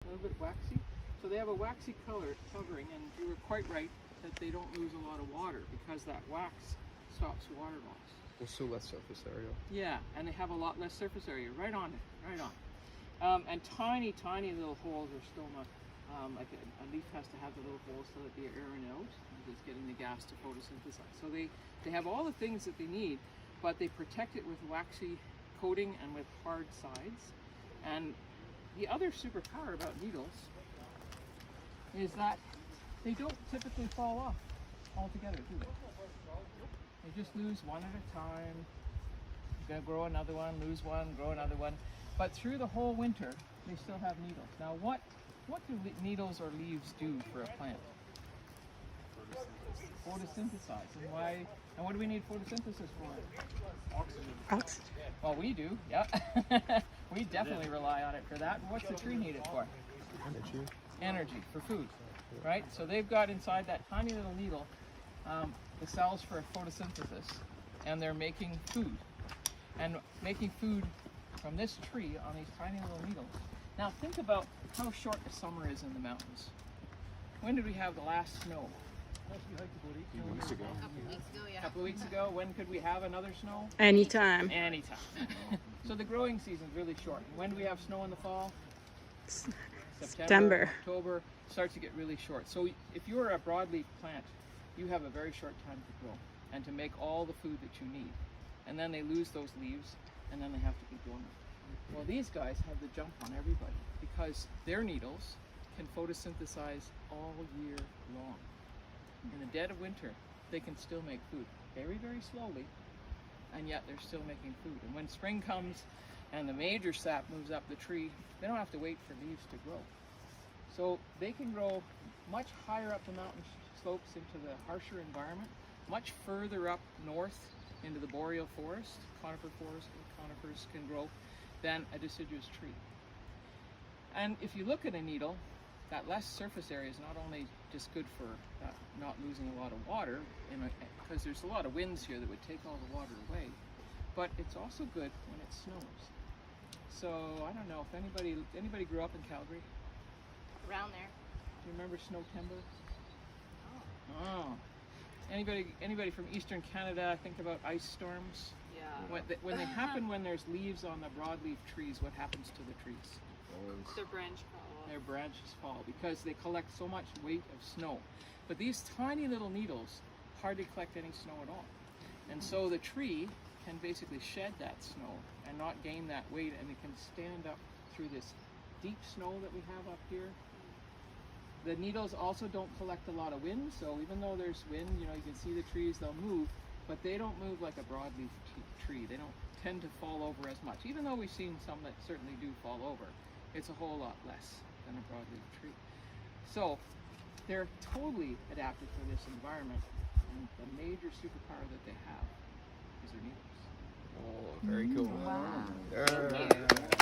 A little bit waxy. So they have a waxy color covering, and you were quite right that they don't lose a lot of water because that wax stops water loss. Also less surface area. Yeah, and they have a lot less surface area. Right on it, right on. And tiny, tiny little holes are still not, like a leaf has to have the little holes so that the air in and out is getting the gas to photosynthesize. So they have all the things that they need, but they protect it with waxy coating and with hard sides. And the other superpower about needles is that they don't typically fall off altogether, do they? They just lose one at a time. You're going to grow another one, lose one, grow another one. But through the whole winter, they still have needles. Now, what do needles or leaves do for a plant? Photosynthesize. And why? And what do we need photosynthesis for? Oxygen. Well, we do, yeah. We definitely rely on it for that. What's the tree need it for? Energy. Energy, for food, right? So they've got inside that tiny little needle the cells for photosynthesis, and they're making food. And making food from this tree on these tiny little needles. Now think about how short the summer is in the mountains. When did we have the last snow? A few weeks ago. A couple of weeks ago. When could we have another snow? Anytime. Anytime. So the growing season is really short. When do we have snow in the fall? September. October. Starts to get really short. So if you're a broadleaf plant, you have a very short time to grow and to make all the food that you need. And then they lose those leaves, and then they have to be dormant. Well, these guys have the jump on everybody because their needles can photosynthesize all year long. In the dead of winter, they can still make food very, very slowly, and yet they're still making food. And when spring comes and the major sap moves up the tree, they don't have to wait for leaves to grow. So they can grow much higher up the mountain slopes into the harsher environment, much further up north into the boreal forest, conifer forest, where conifers can grow, than a deciduous tree. And if you look at a needle, that less surface area is not only just good for not losing a lot of water, because there's a lot of winds here that would take all the water away, but it's also good when it snows. So I don't know if anybody grew up in Calgary? Around there. Do you remember snow timber? Oh. Anybody from Eastern Canada think about ice storms? Yeah. When they happen when there's leaves on the broadleaf trees, what happens to the trees? Their branch fall off. Their branches fall because they collect so much weight of snow. But these tiny little needles hardly collect any snow at all. And so the tree can basically shed that snow and not gain that weight, and it can stand up through this deep snow that we have up here. The needles also don't collect a lot of wind, so even though there's wind, you can see the trees, they'll move, but they don't move like a broadleaf tree. They don't tend to fall over as much, even though we've seen some that certainly do fall over. It's a whole lot less than a broadleaf tree. So they're totally adapted for this environment, and the major superpower that they have is their needles. Oh, very cool. Wow. Yeah.